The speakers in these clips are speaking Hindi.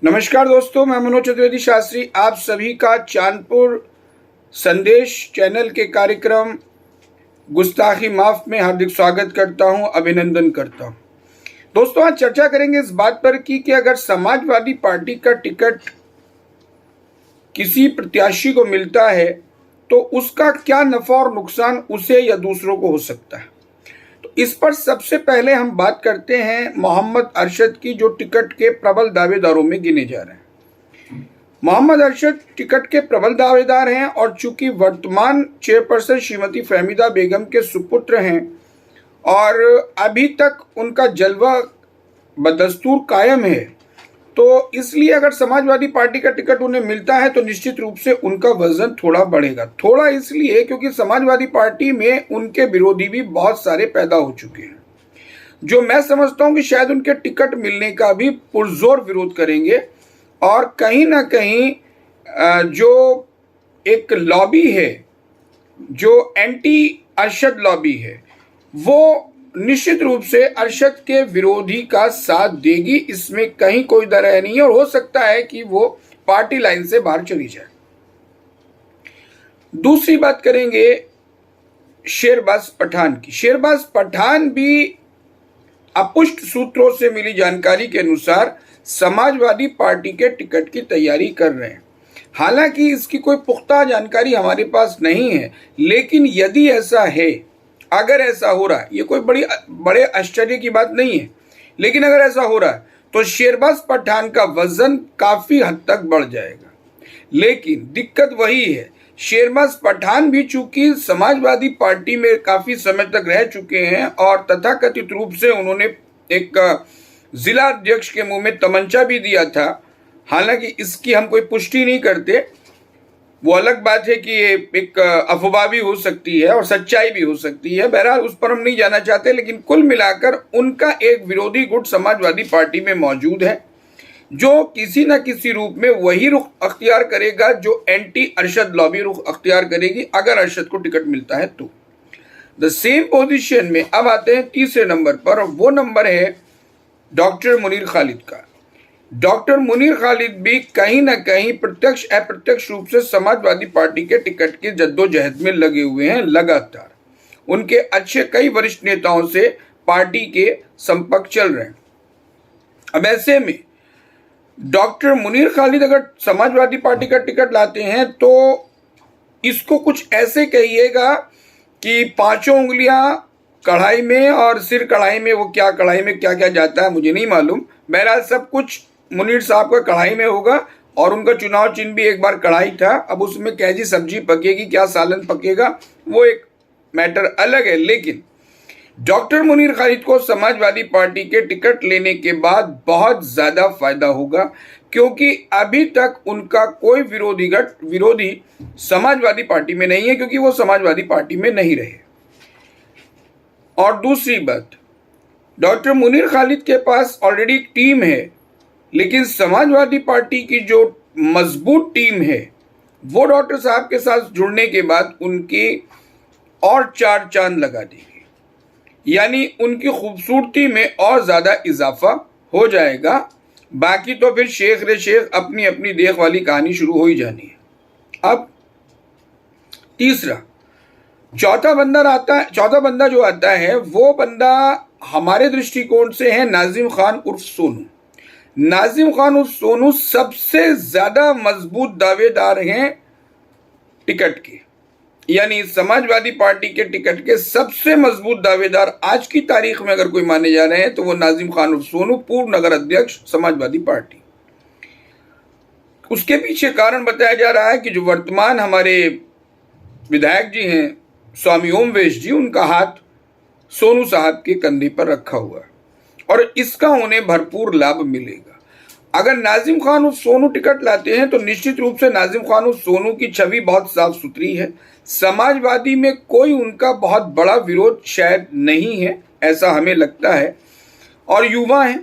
नमस्कार दोस्तों, मैं मनोज चतुर्वेदी शास्त्री आप सभी का चांदपुर संदेश चैनल के कार्यक्रम गुस्ताखी माफ में हार्दिक स्वागत करता हूं, अभिनंदन करता हूं। दोस्तों, आज चर्चा करेंगे इस बात पर कि अगर समाजवादी पार्टी का टिकट किसी प्रत्याशी को मिलता है तो उसका क्या नफा और नुकसान उसे या दूसरों को हो सकता है। तो इस पर सबसे पहले हम बात करते हैं मोहम्मद अरशद की, जो टिकट के प्रबल दावेदारों में गिने जा रहे हैं। मोहम्मद अरशद टिकट के प्रबल दावेदार हैं और चूंकि वर्तमान चेयरपर्सन श्रीमती फहमीदा बेगम के सुपुत्र हैं और अभी तक उनका जलवा बदस्तूर कायम है, तो इसलिए अगर समाजवादी पार्टी का टिकट उन्हें मिलता है तो निश्चित रूप से उनका वजन थोड़ा बढ़ेगा। थोड़ा इसलिए क्योंकि समाजवादी पार्टी में उनके विरोधी भी बहुत सारे पैदा हो चुके हैं, जो मैं समझता हूं कि शायद उनके टिकट मिलने का भी पुरजोर विरोध करेंगे और कहीं ना कहीं जो एक लॉबी है, जो एंटी अरशद लॉबी है, वो निश्चित रूप से अरशद के विरोधी का साथ देगी। इसमें कहीं कोई दरार नहीं है और हो सकता है कि वो पार्टी लाइन से बाहर चली जाए। दूसरी बात करेंगे शेरबाज पठान की। शेरबाज पठान भी अपुष्ट सूत्रों से मिली जानकारी के अनुसार समाजवादी पार्टी के टिकट की तैयारी कर रहे हैं। हालांकि इसकी कोई पुख्ता जानकारी हमारे पास नहीं है, लेकिन यदि ऐसा है, अगर ऐसा हो रहा है, ये कोई बड़े आश्चर्य की बात नहीं है, लेकिन अगर ऐसा हो रहा है तो शेरबाज पठान का वजन काफी हद तक बढ़ जाएगा। लेकिन दिक्कत वही है, शेरबाज पठान भी चूंकि समाजवादी पार्टी में काफी समय तक रह चुके हैं और तथाकथित रूप से उन्होंने एक जिला अध्यक्ष के मुंह में तमंचा भी दिया था। हालांकि इसकी हम कोई पुष्टि नहीं करते, वो अलग बात है कि ये एक अफवाह भी हो सकती है और सच्चाई भी हो सकती है। बहरहाल उस पर हम नहीं जाना चाहते, लेकिन कुल मिलाकर उनका एक विरोधी गुट समाजवादी पार्टी में मौजूद है, जो किसी न किसी रूप में वही रुख अख्तियार करेगा जो एंटी अरशद लॉबी रुख अख्तियार करेगी अगर अरशद को टिकट मिलता है तो। द सेम पोजीशन में अब आते हैं तीसरे नंबर पर, और वो नंबर है डॉक्टर मुनीर खालिद का। डॉक्टर मुनीर खालिद भी कहीं ना कहीं प्रत्यक्ष अप्रत्यक्ष रूप से समाजवादी पार्टी के टिकट की जद्दोजहद में लगे हुए हैं लगातार। उनके अच्छे कई वरिष्ठ नेताओं से पार्टी के संपर्क चल रहे हैं। अब ऐसे में डॉक्टर मुनीर खालिद अगर समाजवादी पार्टी का टिकट लाते हैं तो इसको कुछ ऐसे कहिएगा कि पांचों उंगलियां कढ़ाई में और सिर कढ़ाई में। वो क्या कढ़ाई में क्या क्या जाता है मुझे नहीं मालूम। बहरहाल सब कुछ मुनीर साहब का कढ़ाई में होगा और उनका चुनाव चिन्ह भी एक बार कढ़ाई था। अब उसमें कैसी सब्जी पकेगी, क्या सालन पकेगा, वो एक मैटर अलग है। लेकिन डॉक्टर मुनीर खालिद को समाजवादी पार्टी के टिकट लेने के बाद बहुत ज्यादा फायदा होगा, क्योंकि अभी तक उनका कोई विरोधी समाजवादी पार्टी में नहीं है, क्योंकि वो समाजवादी पार्टी में नहीं रहे। और दूसरी बात, डॉक्टर मुनीर खालिद के पास ऑलरेडी एक टीम है, लेकिन समाजवादी पार्टी की जो मजबूत टीम है वो डॉक्टर साहब के साथ जुड़ने के बाद उनकी और चार चांद लगा देगी, यानी उनकी खूबसूरती में और ज्यादा इजाफा हो जाएगा। बाकी तो फिर शेख रे शेख अपनी अपनी देख वाली कहानी शुरू हो ही जानी है। अब तीसरा, चौथा बंदा जो आता है वो बंदा हमारे दृष्टिकोण से है नाजिम खान उर्फ सोनू। नाजिम खान उर्फ सोनू सबसे ज्यादा मजबूत दावेदार हैं टिकट के, यानी समाजवादी पार्टी के टिकट के सबसे मजबूत दावेदार आज की तारीख में अगर कोई माने जा रहे हैं तो वो नाजिम खान उर्फ सोनू, पूर्व नगर अध्यक्ष समाजवादी पार्टी। उसके पीछे कारण बताया जा रहा है कि जो वर्तमान हमारे विधायक जी हैं स्वामी ओमवेश जी, उनका हाथ सोनू साहब के कंधे पर रखा हुआ है और इसका उन्हें भरपूर लाभ मिलेगा। अगर नाजिम खान उस सोनू टिकट लाते हैं तो निश्चित रूप से नाजिम खान उस सोनू की छवि बहुत साफ सुथरी है। समाजवादी में कोई उनका बहुत बड़ा विरोध शायद नहीं है, ऐसा हमें लगता है, और युवा है।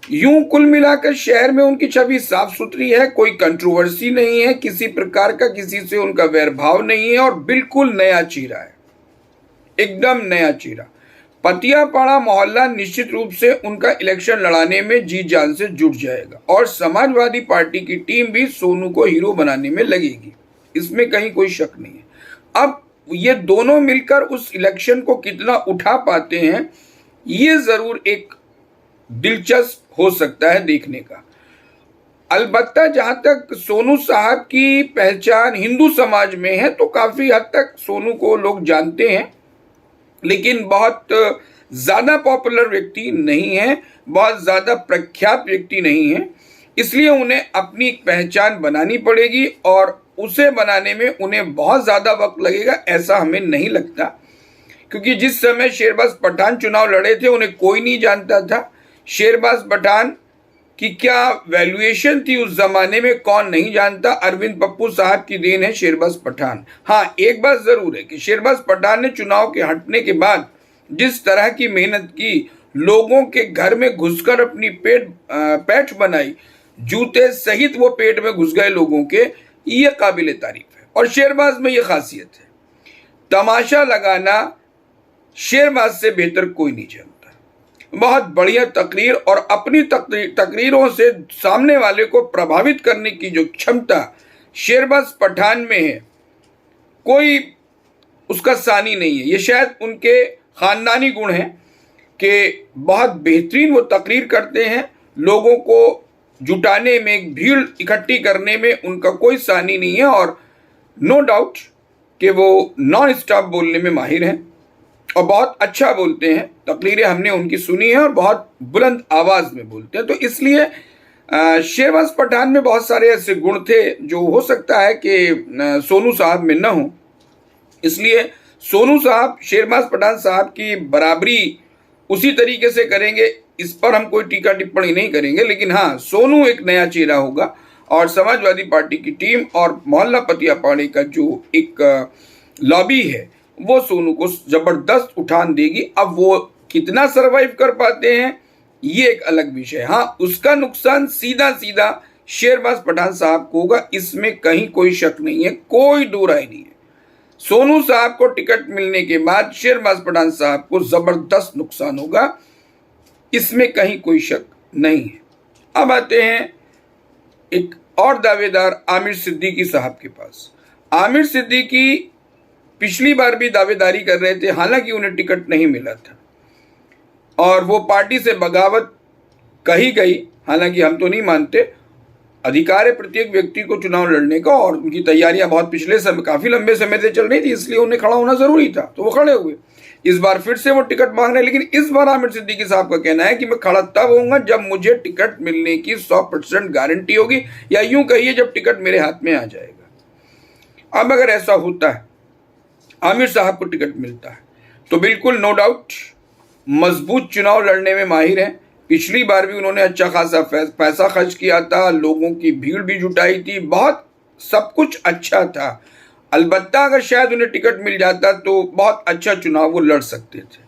यूं कुल मिलाकर शहर में उनकी छवि साफ सुथरी है, कोई कंट्रोवर्सी नहीं है, किसी प्रकार का किसी से उनका वैरभाव नहीं है और बिल्कुल नया चेहरा है, एकदम नया चेहरा। पतियापाड़ा मोहल्ला निश्चित रूप से उनका इलेक्शन लड़ाने में जी जान से जुट जाएगा और समाजवादी पार्टी की टीम भी सोनू को हीरो बनाने में लगेगी, इसमें कहीं कोई शक नहीं है। अब ये दोनों मिलकर उस इलेक्शन को कितना उठा पाते हैं, ये जरूर एक दिलचस्प हो सकता है देखने का। अलबत्ता जहां तक सोनू साहब की पहचान हिंदू समाज में है तो काफी हद तक सोनू को लोग जानते हैं, लेकिन बहुत ज्यादा पॉपुलर व्यक्ति नहीं है, बहुत ज्यादा प्रख्यात व्यक्ति नहीं है, इसलिए उन्हें अपनी पहचान बनानी पड़ेगी और उसे बनाने में उन्हें बहुत ज्यादा वक्त लगेगा ऐसा हमें नहीं लगता, क्योंकि जिस समय शेरबाज पठान चुनाव लड़े थे उन्हें कोई नहीं जानता था। शेरबाज पठान की क्या वैल्यूएशन थी उस जमाने में कौन नहीं जानता। अरविंद पप्पू साहब की देन है शेरबाज पठान। हाँ, एक बात जरूर है कि शेरबाज पठान ने चुनाव के हटने के बाद जिस तरह की मेहनत की, लोगों के घर में घुसकर अपनी पैठ बनाई, जूते सहित वो पेट में घुस गए लोगों के, ये काबिले तारीफ है। और शेरबाज में ये खासियत है, तमाशा लगाना शेरबाज से बेहतर कोई नहीं जानता। बहुत बढ़िया तकरीर और अपनी तकरीरों से सामने वाले को प्रभावित करने की जो क्षमता शेरबाज पठान में है, कोई उसका सानी नहीं है। ये शायद उनके खानदानी गुण हैं कि बहुत बेहतरीन वो तकरीर करते हैं, लोगों को जुटाने में, भीड़ इकट्ठी करने में उनका कोई सानी नहीं है और नो डाउट कि वो नॉन स्टॉप बोलने में माहिर हैं और बहुत अच्छा बोलते हैं। तकरीरें हमने उनकी सुनी है और बहुत बुलंद आवाज में बोलते हैं। तो इसलिए शेरबाज पठान में बहुत सारे ऐसे गुण थे जो हो सकता है कि सोनू साहब में न हो, इसलिए सोनू साहब शेरबाज पठान साहब की बराबरी उसी तरीके से करेंगे, इस पर हम कोई टीका टिप्पणी नहीं करेंगे। लेकिन हाँ, सोनू एक नया चेहरा होगा और समाजवादी पार्टी की टीम और मोहल्ला पतियापाड़ी का जो एक लॉबी है वो सोनू को जबरदस्त उठान देगी। अब वो कितना सरवाइव कर पाते हैं ये एक अलग विषय है। हाँ, उसका नुकसान सीधा सीधा शेरबाज पठान साहब को होगा, इसमें कहीं कोई शक नहीं है, कोई दो राय नहीं है। सोनू साहब को टिकट मिलने के बाद शेरबाज पठान साहब को जबरदस्त नुकसान होगा, इसमें कहीं कोई शक नहीं है। अब आते हैं एक और दावेदार आमिर सिद्दीकी साहब के पास। आमिर सिद्दीकी पिछली बार भी दावेदारी कर रहे थे, हालांकि उन्हें टिकट नहीं मिला था और वो पार्टी से बगावत कही गई। हालांकि हम तो नहीं मानते, अधिकार है प्रत्येक व्यक्ति को चुनाव लड़ने का और उनकी तैयारियां बहुत पिछले समय, काफी लंबे समय से चल रही थी, इसलिए उन्हें खड़ा होना जरूरी था, तो वो खड़े हुए। इस बार फिर से वो टिकट मांग रहे हैं, लेकिन इस बार आमिर सिद्दीकी साहब का कहना है कि मैं खड़ा तब होऊंगा जब मुझे टिकट मिलने की 100% गारंटी होगी, या यूं कहिए जब टिकट मेरे हाथ में आ जाएगा। अब अगर ऐसा होता है, आमिर साहब को टिकट मिलता है, तो बिल्कुल नो डाउट मजबूत चुनाव लड़ने में माहिर हैं। पिछली बार भी उन्होंने अच्छा खासा पैसा खर्च किया था, लोगों की भीड़ भी जुटाई थी, बहुत सब कुछ अच्छा था। अलबत्ता अगर शायद उन्हें टिकट मिल जाता तो बहुत अच्छा चुनाव वो लड़ सकते थे।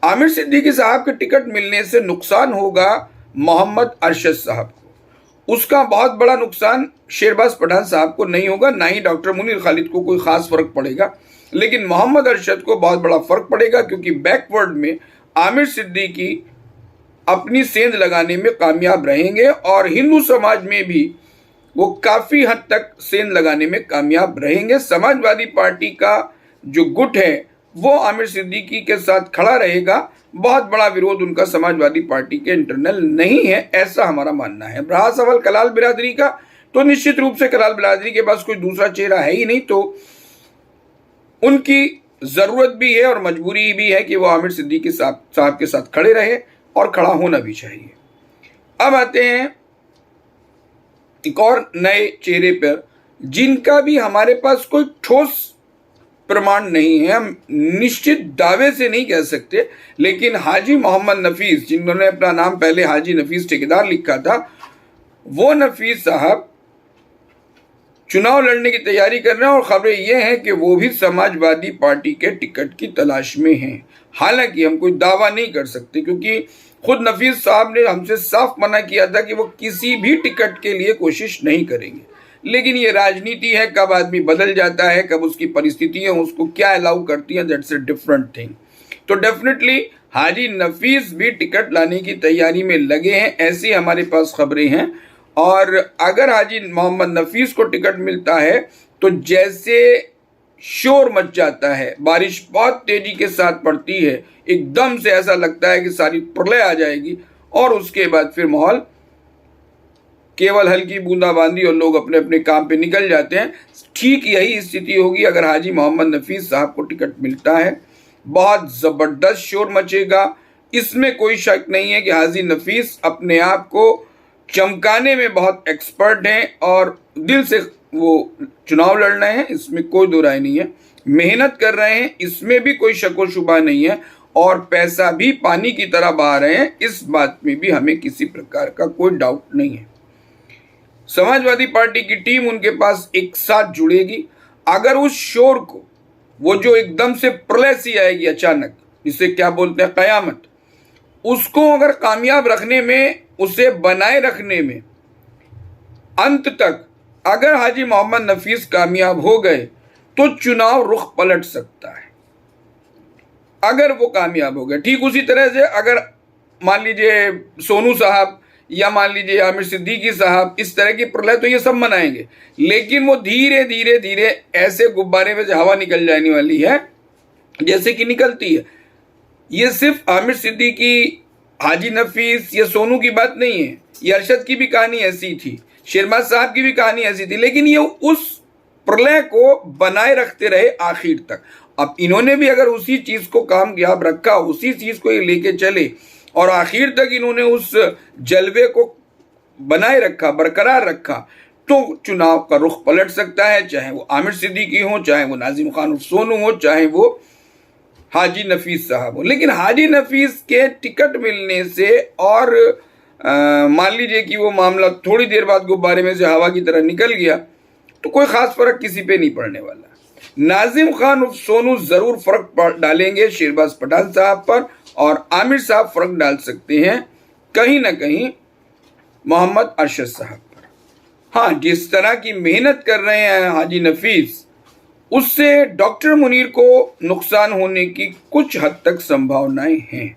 आमिर सिद्दीकी साहब के टिकट मिलने से नुकसान होगा मोहम्मद अरशद साहब को, उसका बहुत बड़ा नुकसान शेरबाज पठान साहब को नहीं होगा, ना ही डॉक्टर मुनीर खालिद को कोई खास फर्क पड़ेगा, लेकिन मोहम्मद अरशद को बहुत बड़ा फर्क पड़ेगा, क्योंकि बैकवर्ड में आमिर सिद्दीकी अपनी सेंध लगाने में कामयाब रहेंगे और हिंदू समाज में भी वो काफी हद तक सेंध लगाने में कामयाब रहेंगे। समाजवादी पार्टी का जो गुट है वो आमिर सिद्दीकी के साथ खड़ा रहेगा, बहुत बड़ा विरोध उनका समाजवादी पार्टी के इंटरनल नहीं है, ऐसा हमारा मानना है। रहा सवाल कलाल बिरादरी का, तो निश्चित रूप से कलाल बिरादरी के पास कोई दूसरा चेहरा है ही नहीं, तो उनकी जरूरत भी है और मजबूरी भी है कि वो आमिर सिद्दीकी साहब के साथ खड़े रहे और खड़ा होना भी चाहिए। अब आते हैं एक और नए चेहरे पर, जिनका भी हमारे पास कोई ठोस प्रमाण नहीं है, हम निश्चित दावे से नहीं कह सकते, लेकिन हाजी मोहम्मद नफीस, जिन्होंने अपना नाम पहले हाजी नफीस ठेकेदार लिखा था, वो नफीस साहब चुनाव लड़ने की तैयारी कर रहे हैं और खबरें ये हैं कि वो भी समाजवादी पार्टी के टिकट की तलाश में हैं। हालांकि हम कोई दावा नहीं कर सकते, क्योंकि खुद नफीस साहब ने हमसे साफ मना किया था कि वो किसी भी टिकट के लिए कोशिश नहीं करेंगे। लेकिन ये राजनीति है, कब आदमी बदल जाता है, कब उसकी परिस्थितियां उसको क्या अलाउ करती हैं, दैट्स ए डिफरेंट थिंग। तो डेफिनेटली हाजी नफीस भी टिकट लाने की तैयारी में लगे हैं, ऐसी हमारे पास खबरें हैं। और अगर हाजी मोहम्मद नफीस को टिकट मिलता है तो जैसे शोर मच जाता है, बारिश बहुत तेजी के साथ पड़ती है, एकदम से ऐसा लगता है कि सारी प्रलय आ जाएगी, और उसके बाद फिर माहौल केवल हल्की बूंदाबांदी और लोग अपने अपने काम पे निकल जाते हैं। ठीक यही स्थिति होगी अगर हाजी मोहम्मद नफीस साहब को टिकट मिलता है। बहुत ज़बरदस्त शोर मचेगा, इसमें कोई शक नहीं है कि हाजी नफीस अपने आप को चमकाने में बहुत एक्सपर्ट हैं और दिल से वो चुनाव लड़ रहे हैं, इसमें कोई दो राय नहीं है। मेहनत कर रहे हैं, इसमें भी कोई शक व शुबा नहीं है, और पैसा भी पानी की तरह बहा रहे हैं, इस बात में भी हमें किसी प्रकार का कोई डाउट नहीं है। समाजवादी पार्टी की टीम उनके पास एक साथ जुड़ेगी। अगर उस शोर को, वो जो एकदम से प्रलय सी आएगी अचानक, जिसे क्या बोलते हैं कयामत, उसको अगर कामयाब रखने में, उसे बनाए रखने में, अंत तक अगर हाजी मोहम्मद नफीस कामयाब हो गए तो चुनाव रुख पलट सकता है, अगर वो कामयाब हो गए। ठीक उसी तरह से अगर मान लीजिए सोनू साहब या मान लीजिए आमिर सिद्दीकी साहब इस तरह की प्रलय, तो ये सब मनाएंगे, लेकिन वो धीरे धीरे धीरे ऐसे गुब्बारे में से हवा निकल जाने वाली है जैसे कि निकलती है। ये सिर्फ आमिर सिद्दीकी, हाजी नफीस या सोनू की बात नहीं है, ये अरशद की भी कहानी ऐसी थी, शहरबाज साहब की भी कहानी ऐसी थी, लेकिन ये उस प्रलय को बनाए रखते रहे आखिर तक। अब इन्होंने भी अगर उसी चीज को कामयाब रखा, उसी चीज को ये लेके चले और आखिर तक इन्होंने उस जलवे को बनाए रखा, बरकरार रखा, तो चुनाव का रुख पलट सकता है, चाहे वो आमिर सिद्दीकी हो, चाहे वो नाजिम खान सोनू हो, चाहे वो हाजी नफीस साहब हो। लेकिन हाजी नफीस के टिकट मिलने से और मान लीजिए कि वो मामला थोड़ी देर बाद गुब्बारे में से हवा की तरह निकल गया, तो कोई खास फर्क किसी पे नहीं पड़ने वाला। नाजिम खान उर्फ सोनू जरूर फर्क डालेंगे शहरबाज पठान साहब पर, और आमिर साहब फर्क डाल सकते हैं कहीं ना कहीं मोहम्मद अरशद साहब पर। हाँ, जिस तरह की मेहनत कर रहे हैं हाजी नफीस, उससे डॉक्टर मुनीर को नुकसान होने की कुछ हद तक संभावनाएं हैं,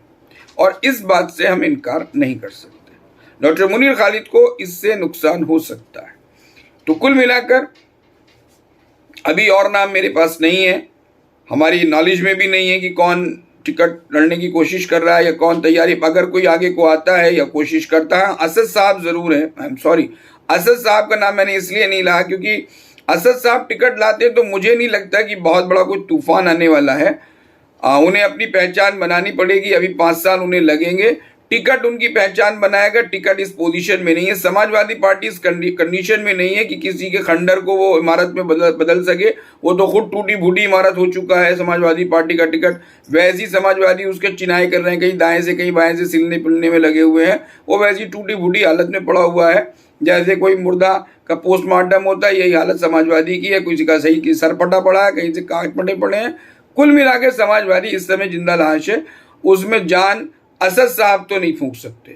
और इस बात से हम इनकार नहीं कर सकते। डॉक्टर मुनीर खालिद को इससे नुकसान हो सकता है। तो कुल मिलाकर अभी और नाम मेरे पास नहीं है, हमारी नॉलेज में भी नहीं है कि कौन टिकट लड़ने की कोशिश कर रहा है या कौन तैयारी, अगर कोई आगे को आता है या कोशिश करता है। असद साहब जरूर है, आई एम सॉरी, असद साहब का नाम मैंने इसलिए नहीं लाया क्योंकि असद साहब टिकट लाते तो मुझे नहीं लगता कि बहुत बड़ा कोई तूफान आने वाला है। उन्हें अपनी पहचान बनानी पड़ेगी, अभी 5 साल उन्हें लगेंगे। टिकट उनकी पहचान बनाएगा, टिकट इस पोजीशन में नहीं है। समाजवादी पार्टी इस कंडीशन में नहीं है कि किसी के खंडर को वो इमारत में बदल सके, वो तो खुद टूटी फूटी इमारत हो चुका है समाजवादी पार्टी का टिकट। वैसी समाजवादी उसके चिनाई कर रहे हैं, कहीं दाएं से कहीं बाएं से सिलने पिलने में लगे हुए हैं, वो वैसी टूटी फूटी हालत में पड़ा हुआ है जैसे कोई मुर्दा का पोस्टमार्टम होता है। यही हालत समाजवादी की है, किसी का सही की सर फटा पड़ा है, कहीं से कांच फटे पड़े हैं। कुल मिलाकर समाजवादी इस समय जिंदा लाश है, उसमें जान असद साहब तो नहीं फूंक सकते।